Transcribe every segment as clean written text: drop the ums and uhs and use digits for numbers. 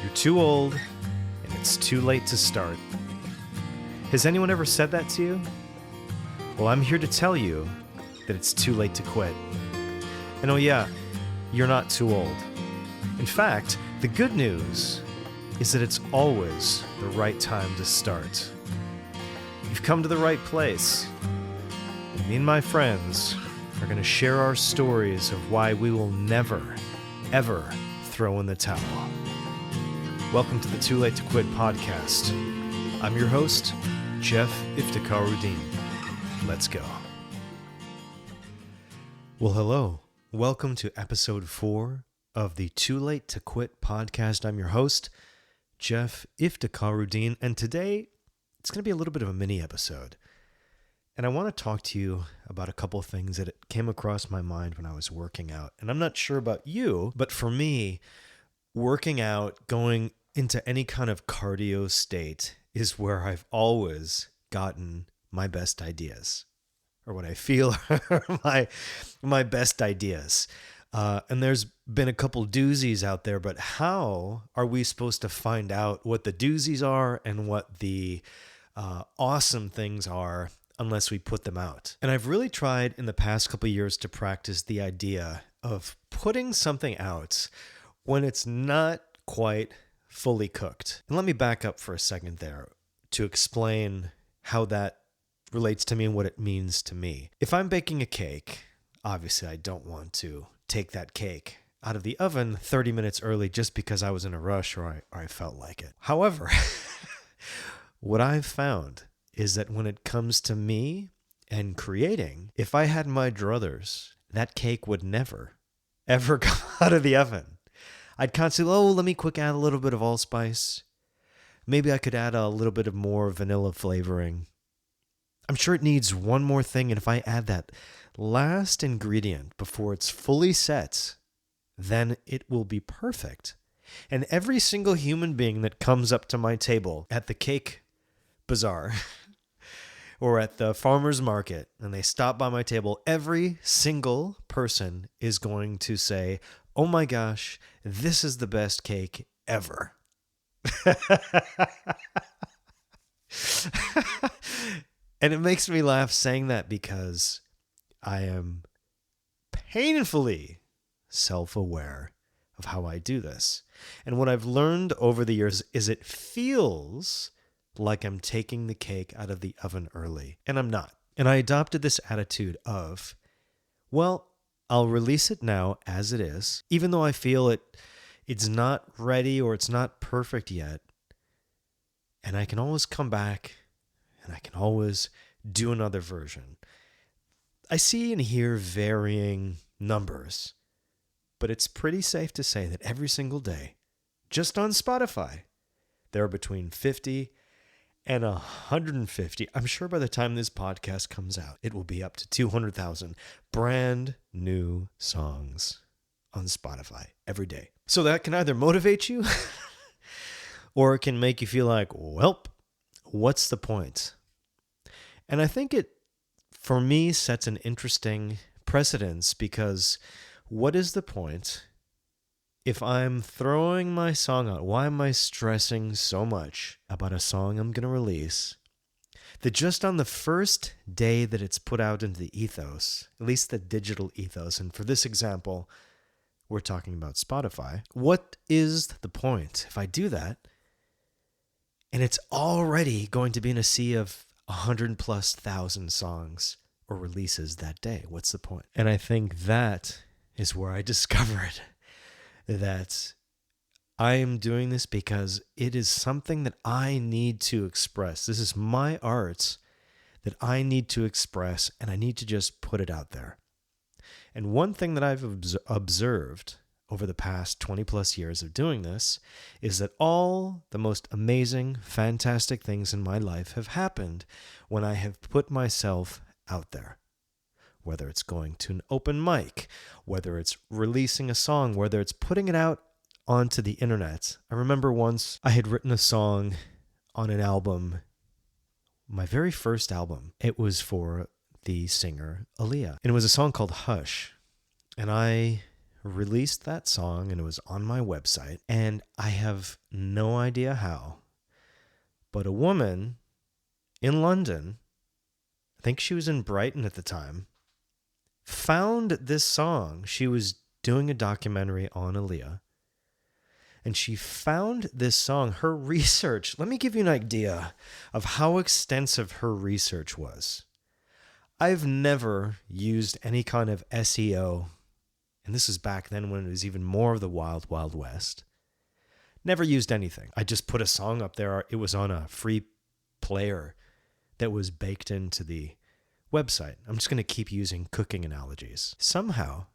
You're too old, and it's too late to start. Has anyone ever said that to you? Well, I'm here to tell you that it's too late to quit. And oh yeah, you're not too old. In fact, the good news is that it's always the right time to start. You've come to the right place. And me and my friends are going to share our stories of why we will never, ever throw in the towel. Welcome to the Too Late to Quit podcast. I'm your host, Jeff Iftikharuddin. Let's go. Well, hello. Welcome to episode 4 of the Too Late to Quit podcast. I'm your host, Jeff Iftikharuddin, and today it's going to be a little bit of a mini episode. And I want to talk to you about a couple of things that came across my mind when I was working out. And I'm not sure about you, but for me, working out, going into any kind of cardio state is where I've always gotten my best ideas, or what I feel are my best ideas. And there's been a couple doozies out there, but how are we supposed to find out what the doozies are and what the awesome things are unless we put them out? And I've really tried in the past couple of years to practice the idea of putting something out when it's not quite fully cooked. And let me back up for a second there to explain how that relates to me and what it means to me. If I'm baking a cake, obviously I don't want to take that cake out of the oven 30 minutes early just because I was in a rush or I felt like it. However, what I've found is that when it comes to me and creating, if I had my druthers, that cake would never, ever go out of the oven. I'd constantly, let me quick add a little bit of allspice. Maybe I could add a little bit of more vanilla flavoring. I'm sure it needs one more thing, and if I add that last ingredient before it's fully set, then it will be perfect. And every single human being that comes up to my table at the cake bazaar or at the farmer's market and they stop by my table, every single person is going to say, "Oh my gosh, this is the best cake ever." And it makes me laugh saying that because I am painfully self-aware of how I do this. And what I've learned over the years is it feels like I'm taking the cake out of the oven early, and I'm not. And I adopted this attitude of, well, I'll release it now as it is, even though I feel it's not ready or it's not perfect yet. And I can always come back and I can always do another version. I see and hear varying numbers, but it's pretty safe to say that every single day, just on Spotify, there are between 50 and 150. I'm sure by the time this podcast comes out, it will be up to 200,000 brand new songs on Spotify every day. So that can either motivate you or it can make you feel like, well, what's the point? And I think it, for me, sets an interesting precedence because what is the point if I'm throwing my song out? Why am I stressing so much about a song I'm going to release that just on the first day that it's put out into the ethos, at least the digital ethos, and for this example, we're talking about Spotify, what is the point if I do that and it's already going to be in a sea of 100,000+ songs or releases that day? What's the point? And I think that is where I discovered that I am doing this because it is something that I need to express. This is my art that I need to express, and I need to just put it out there. And one thing that I've observed over the past 20+ years of doing this is that all the most amazing, fantastic things in my life have happened when I have put myself out there. Whether it's going to an open mic, whether it's releasing a song, whether it's putting it out onto the internet. I remember once I had written a song on an album, my very first album. It was for the singer Aaliyah. And it was a song called Hush. And I released that song and it was on my website. And I have no idea how, but a woman in London, I think she was in Brighton at the time, found this song. She was doing a documentary on Aaliyah, and she found this song. Her research, let me give you an idea of how extensive her research was. I've never used any kind of SEO, and this is back then when it was even more of the wild, wild west. Never used anything. I just put a song up there. It was on a free player that was baked into the website. I'm just going to keep using cooking analogies. Somehow,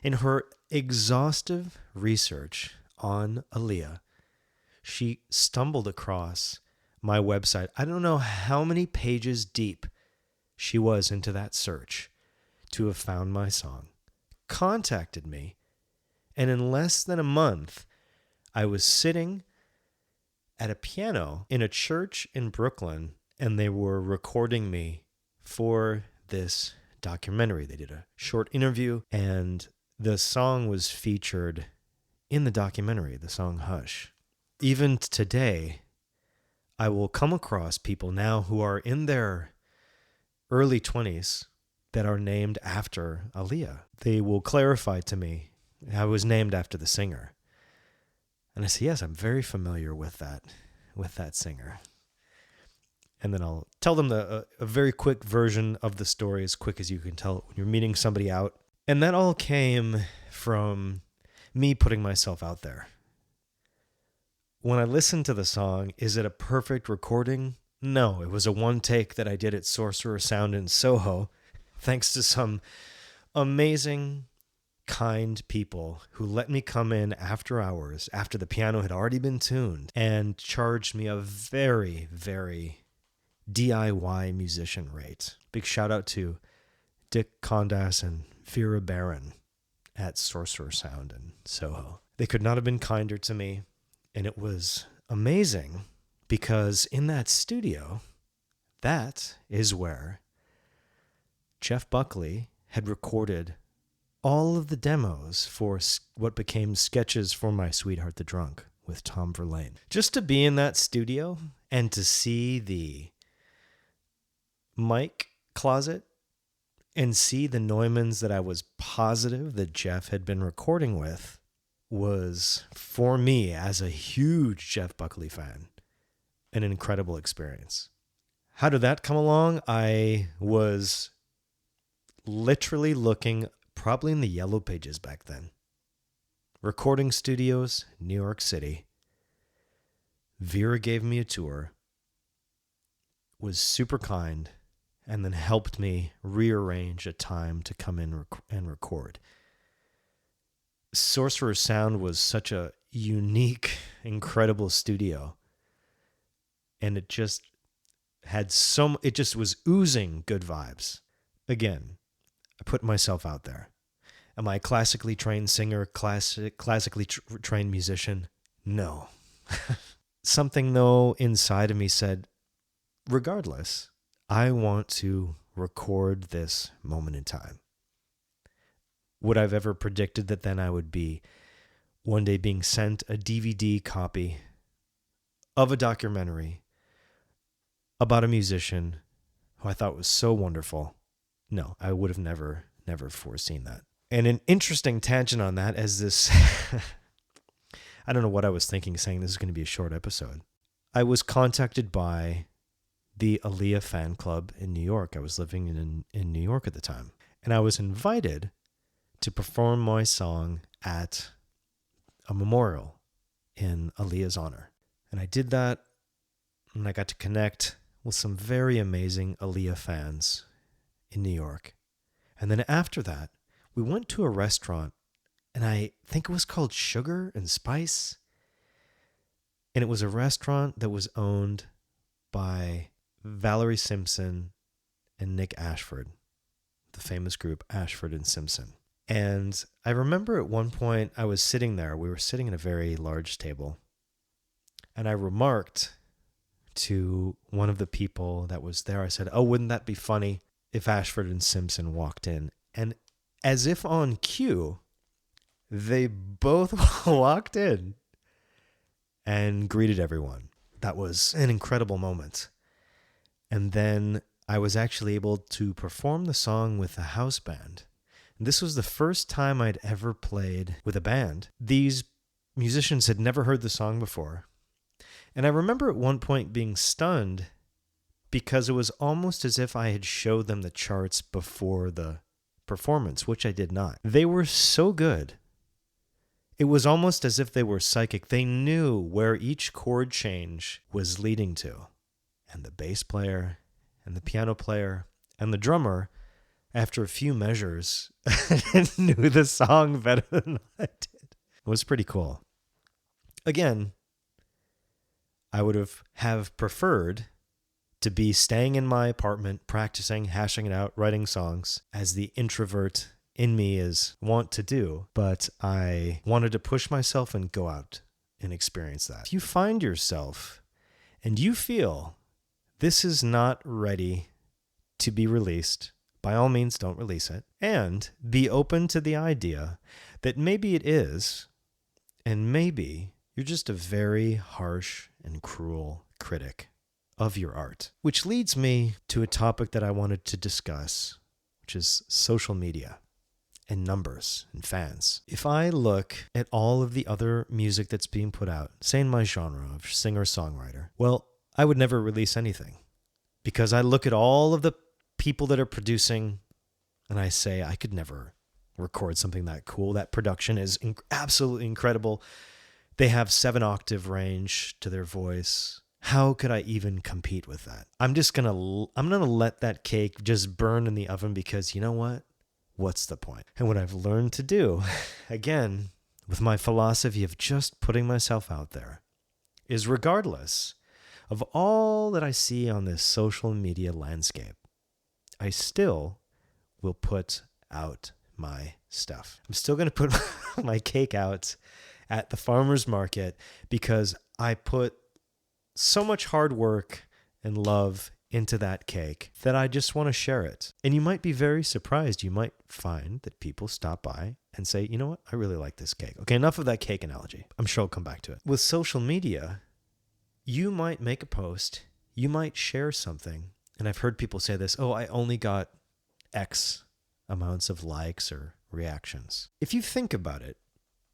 in her exhaustive research on Aaliyah, she stumbled across my website. I don't know how many pages deep she was into that search to have found my song, contacted me, and in less than a month, I was sitting at a piano in a church in Brooklyn, and they were recording me for this documentary. They did a short interview, and the song was featured in the documentary, the song Hush. Even today, I will come across people now who are in their early 20s that are named after Aaliyah. They will clarify to me, I was named after the singer. And I say, yes, I'm very familiar with that singer. And then I'll tell them a very quick version of the story, as quick as you can tell it when you're meeting somebody out. And that all came from me putting myself out there. When I listened to the song, is it a perfect recording? No, it was a one take that I did at Sorcerer Sound in Soho, thanks to some amazing, kind people who let me come in after hours, after the piano had already been tuned, and charged me a very, very DIY musician rate. Big shout out to Dick Condas and Vera Barron at Sorcerer Sound in Soho. They could not have been kinder to me, and it was amazing because in that studio, that is where Jeff Buckley had recorded all of the demos for what became Sketches for My Sweetheart the Drunk with Tom Verlaine. Just to be in that studio and to see the mic closet and see the Neumanns that I was positive that Jeff had been recording with was, for me, as a huge Jeff Buckley fan, an incredible experience. How did that come along? I was literally looking probably in the yellow pages back then. Recording studios, New York City. Vera gave me a tour, was super kind, and then helped me rearrange a time to come in and record. Sorcerer Sound was such a unique, incredible studio. And it just it just was oozing good vibes. Again, I put myself out there. Am I a classically trained singer, classically trained musician? No. Something, though, inside of me said, regardless, I want to record this moment in time. Would I've ever predicted that then I would be one day being sent a DVD copy of a documentary about a musician who I thought was so wonderful? No, I would have never foreseen that. And an interesting tangent on that, as this, I don't know what I was thinking saying this is going to be a short episode. I was contacted by the Aaliyah fan club in New York. I was living in New York at the time. And I was invited to perform my song at a memorial in Aaliyah's honor. And I did that, and I got to connect with some very amazing Aaliyah fans in New York. And then after that, we went to a restaurant, and I think it was called Sugar and Spice. And it was a restaurant that was owned by Valerie Simpson and Nick Ashford, the famous group Ashford and Simpson. And I remember at one point I was sitting there. We were sitting at a very large table. And I remarked to one of the people that was there, I said, "Oh, wouldn't that be funny if Ashford and Simpson walked in?" And as if on cue, They both walked in and greeted everyone. That was an incredible moment. And then I was actually able to perform the song with a house band. And this was the first time I'd ever played with a band. These musicians had never heard the song before. And I remember at one point being stunned because it was almost as if I had showed them the charts before the performance, which I did not. They were so good. It was almost as if they were psychic. They knew where each chord change was leading to. And the bass player and the piano player and the drummer, after a few measures, knew the song better than I did. It was pretty cool. Again, I would have preferred to be staying in my apartment, practicing, hashing it out, writing songs, as the introvert in me is wont to do, but I wanted to push myself and go out and experience that. If you find yourself and you feel this is not ready to be released, by all means, don't release it, and be open to the idea that maybe it is, and maybe you're just a very harsh and cruel critic of your art. Which leads me to a topic that I wanted to discuss, which is social media and numbers and fans. If I look at all of the other music that's being put out, say in my genre of singer-songwriter, well, I would never release anything because I look at all of the people that are producing and I say, I could never record something that cool. That production is absolutely incredible. They have 7-octave range to their voice. How could I even compete with that? I'm going to let that cake just burn in the oven because you know what? What's the point? And what I've learned to do, again, with my philosophy of just putting myself out there, is regardless of all that I see on this social media landscape, I still will put out my stuff. I'm still going to put my cake out at the farmer's market because I put so much hard work and love into that cake that I just want to share it. And you might be very surprised. You might find that people stop by and say, you know what? I really like this cake. Okay, enough of that cake analogy. I'm sure I'll come back to it. With social media, you might make a post, you might share something, and I've heard people say this, oh, I only got X amounts of likes or reactions. If you think about it,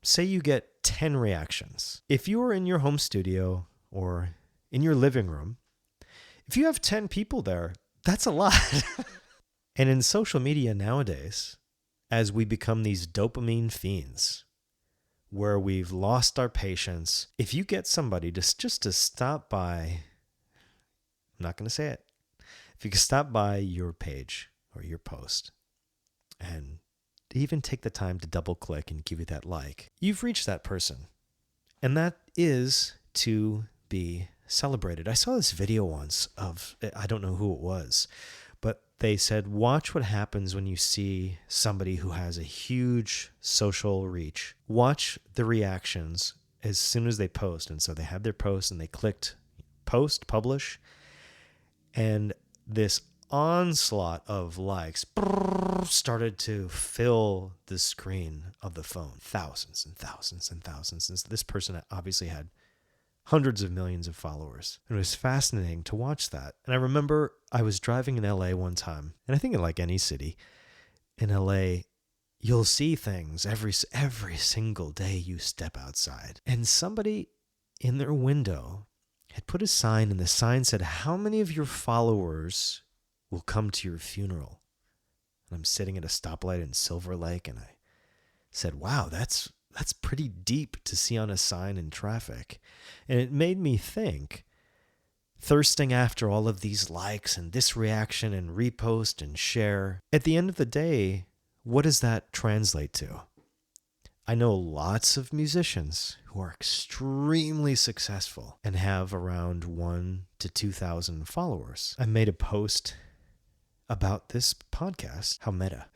say you get 10 reactions. If you are in your home studio or in your living room, if you have 10 people there, that's a lot. And in social media nowadays, as we become these dopamine fiends, where we've lost our patience, if you get somebody just to stop by, I'm not going to say it, if you can stop by your page or your post and even take the time to double click and give you that like, you've reached that person. And that is to be celebrated. I saw this video once of, I don't know who it was, but they said, watch what happens when you see somebody who has a huge social reach. Watch the reactions as soon as they post. And so they had their post and they clicked post, publish, and this onslaught of likes started to fill the screen of the phone. Thousands and thousands and thousands. And this person obviously had hundreds of millions of followers. And it was fascinating to watch that. And I remember I was driving in LA one time, and I think in like any city, in LA, you'll see things every single day you step outside. And somebody in their window had put a sign, and the sign said, how many of your followers will come to your funeral? And I'm sitting at a stoplight in Silver Lake, and I said, wow, that's pretty deep to see on a sign in traffic. And it made me think, thirsting after all of these likes and this reaction and repost and share, at the end of the day, what does that translate to? I know lots of musicians who are extremely successful and have around 1,000 to 2,000 followers. I made a post about this podcast, how meta,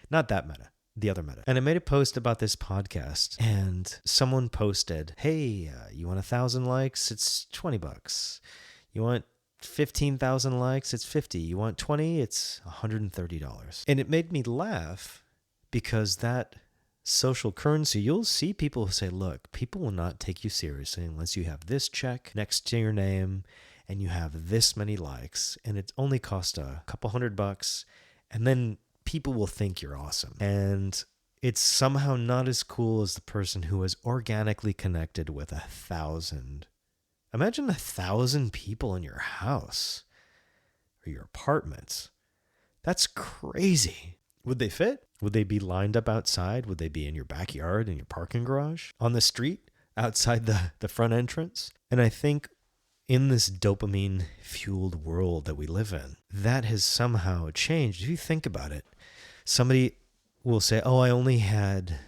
not that meta, the other meta. And I made a post about this podcast, and someone posted, hey, you want 1,000 likes? It's $20. You want 15,000 likes? It's $50. You want 20? It's $130. And it made me laugh because that social currency, you'll see people who say, look, people will not take you seriously unless you have this check next to your name and you have this many likes, and it only costs a couple $100, and then people will think you're awesome. And it's somehow not as cool as the person who is organically connected with 1,000. Imagine 1,000 people in your house or your apartment. That's crazy. Would they fit? Would they be lined up outside? Would they be in your backyard, in your parking garage, on the street, outside the front entrance? And I think in this dopamine-fueled world that we live in, that has somehow changed. If you think about it, somebody will say, oh, I only had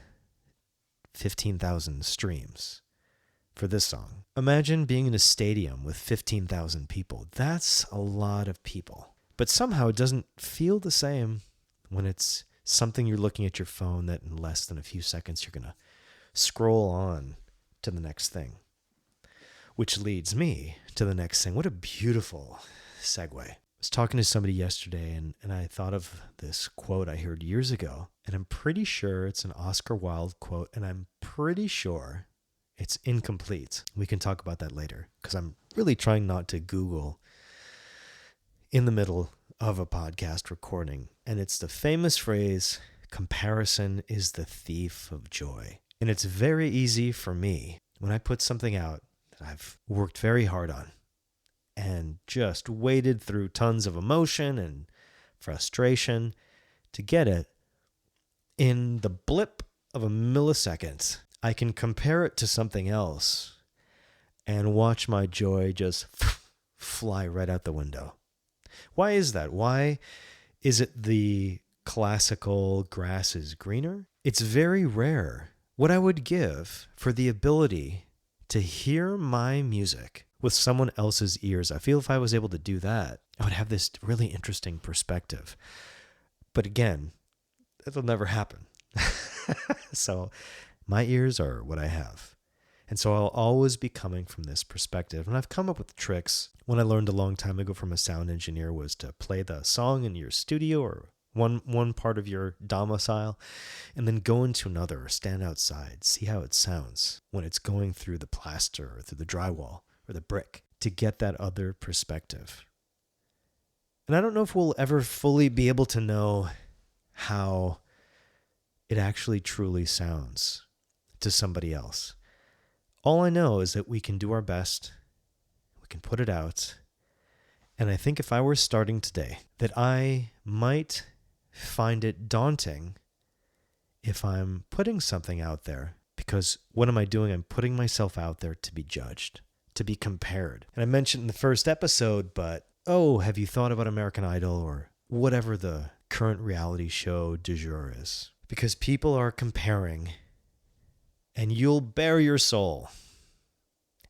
15,000 streams for this song. Imagine being in a stadium with 15,000 people. That's a lot of people. But somehow it doesn't feel the same when it's something you're looking at your phone that in less than a few seconds you're going to scroll on to the next thing. Which leads me to the next thing. What a beautiful segue. I was talking to somebody yesterday and I thought of this quote I heard years ago, and I'm pretty sure it's an Oscar Wilde quote, and I'm pretty sure it's incomplete. We can talk about that later because I'm really trying not to Google in the middle of a podcast recording. And it's the famous phrase, comparison is the thief of joy. And it's very easy for me when I put something out that I've worked very hard on and just waded through tons of emotion and frustration to get it. In the blip of a millisecond, I can compare it to something else and watch my joy just fly right out the window. Why is that? Why is it the classical grass is greener? It's very rare. What I would give for the ability to hear my music with someone else's ears, I feel if I was able to do that, I would have this really interesting perspective. But again, it'll never happen. So my ears are what I have. And so I'll always be coming from this perspective. And I've come up with tricks. One I learned a long time ago from a sound engineer was to play the song in your studio or one part of your domicile, and then go into another or stand outside, see how it sounds when it's going through the plaster or through the drywall or the brick to get that other perspective. And I don't know if we'll ever fully be able to know how it actually truly sounds to somebody else. All I know is that we can do our best, we can put it out, and I think if I were starting today, that I might find it daunting if I'm putting something out there, because what am I doing? I'm putting myself out there to be judged, to be compared. And I mentioned in the first episode, but have you thought about American Idol or whatever the current reality show du jour is? Because people are comparing, and you'll bare your soul,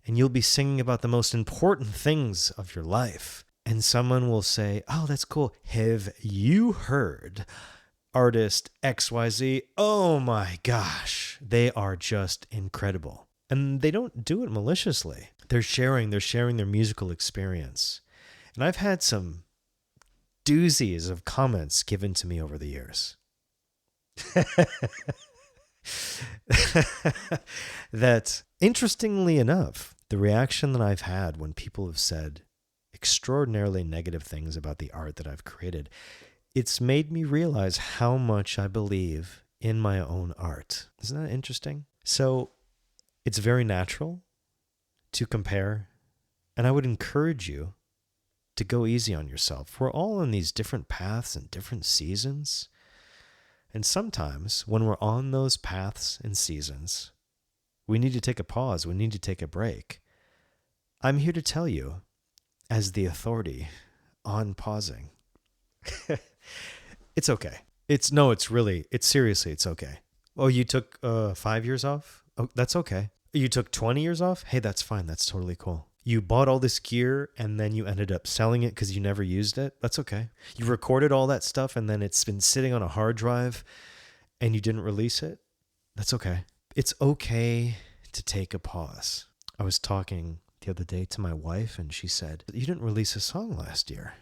and you'll be singing about the most important things of your life. And someone will say, oh, that's cool. Have you heard artist XYZ? Oh my gosh, they are just incredible. And they don't do it maliciously. They're sharing their musical experience. And I've had some doozies of comments given to me over the years. That, interestingly enough, the reaction that I've had when people have said extraordinarily negative things about the art that I've created, it's made me realize how much I believe in my own art. Isn't that interesting? So it's very natural to compare, and I would encourage you to go easy on yourself. We're all on these different paths and different seasons. And sometimes when we're on those paths and seasons, we need to take a pause. We need to take a break. I'm here to tell you, as the authority on pausing, it's okay. It's seriously, it's okay. Oh, you took 5 years off? Oh, that's okay. You took 20 years off? Hey, that's fine. That's totally cool. You bought all this gear and then you ended up selling it because you never used it? That's okay. You recorded all that stuff and then it's been sitting on a hard drive and you didn't release it? That's okay. It's okay to take a pause. I was talking the other day to my wife and she said, you didn't release a song last year,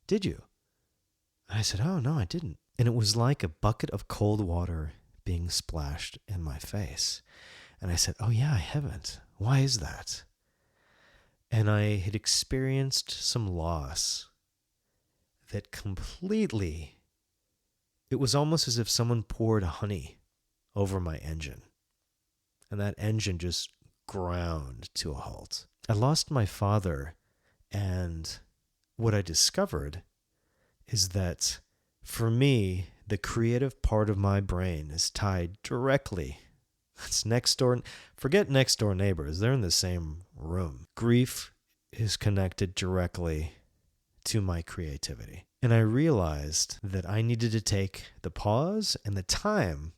did you? And I said, oh, no, I didn't. And it was like a bucket of cold water being splashed in my face. And I said, oh yeah, I haven't. Why is that? And I had experienced some loss that completely, it was almost as if someone poured honey over my engine. And that engine just ground to a halt. I lost my father, and what I discovered is that for me, the creative part of my brain is tied directly. It's next door. Forget next door neighbors. They're in the same room. Grief is connected directly to my creativity. And I realized that I needed to take the pause and the time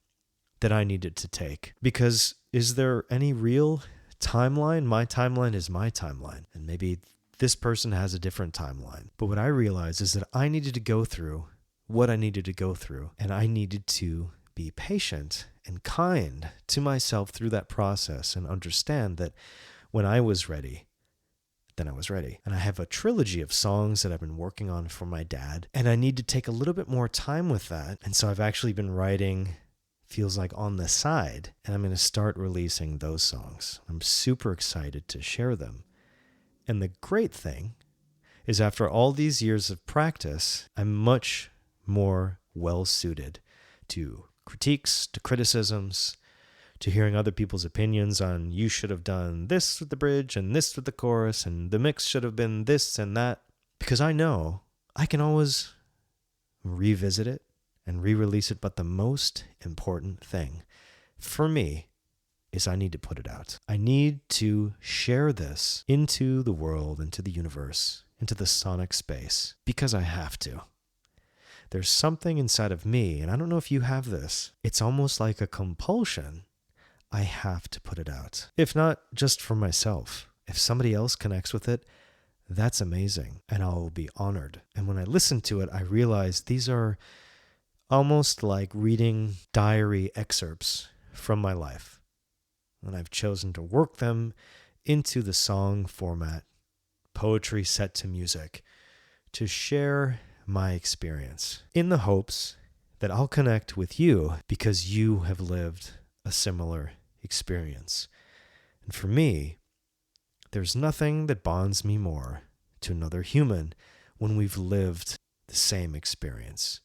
that I needed to take. Because is there any real timeline? My timeline is my timeline. And maybe this person has a different timeline. But what I realized is that I needed to go through what I needed to go through. And I needed to be patient and kind to myself through that process and understand that when I was ready, then I was ready. And I have a trilogy of songs that I've been working on for my dad, and I need to take a little bit more time with that. And so I've actually been writing, feels like on the side, and I'm going to start releasing those songs. I'm super excited to share them. And the great thing is after all these years of practice, I'm much more well-suited to critiques, to criticisms, to hearing other people's opinions on you should have done this with the bridge and this with the chorus and the mix should have been this and that. Because I know I can always revisit it and re-release it. But the most important thing for me is I need to put it out. I need to share this into the world, into the universe, into the sonic space, because I have to. There's something inside of me, and I don't know if you have this. It's almost like a compulsion. I have to put it out. If not just for myself, if somebody else connects with it, that's amazing, and I'll be honored. And when I listen to it, I realize these are almost like reading diary excerpts from my life. And I've chosen to work them into the song format, poetry set to music, to share my experience in the hopes that I'll connect with you because you have lived a similar experience. And for me, there's nothing that bonds me more to another human when we've lived the same experience.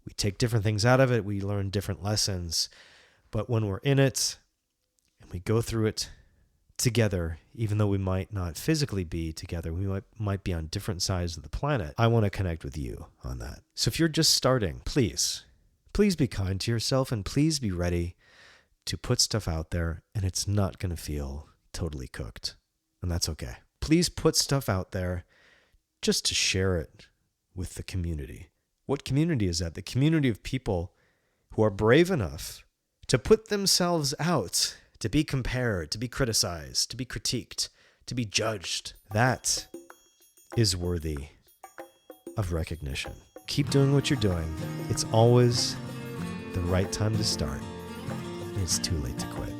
We take different things out of it, we learn different lessons, but when we're in it and we go through it together, even though we might not physically be together, we might be on different sides of the planet. I want to connect with you on that. So if you're just starting, please be kind to yourself, and please be ready to put stuff out there, and it's not going to feel totally cooked. And that's okay. Please put stuff out there just to share it with the community. What community is that? The community of people who are brave enough to put themselves out, to be compared, to be criticized, to be critiqued, to be judged. That is worthy of recognition. Keep doing what you're doing. It's always the right time to start, and it's too late to quit.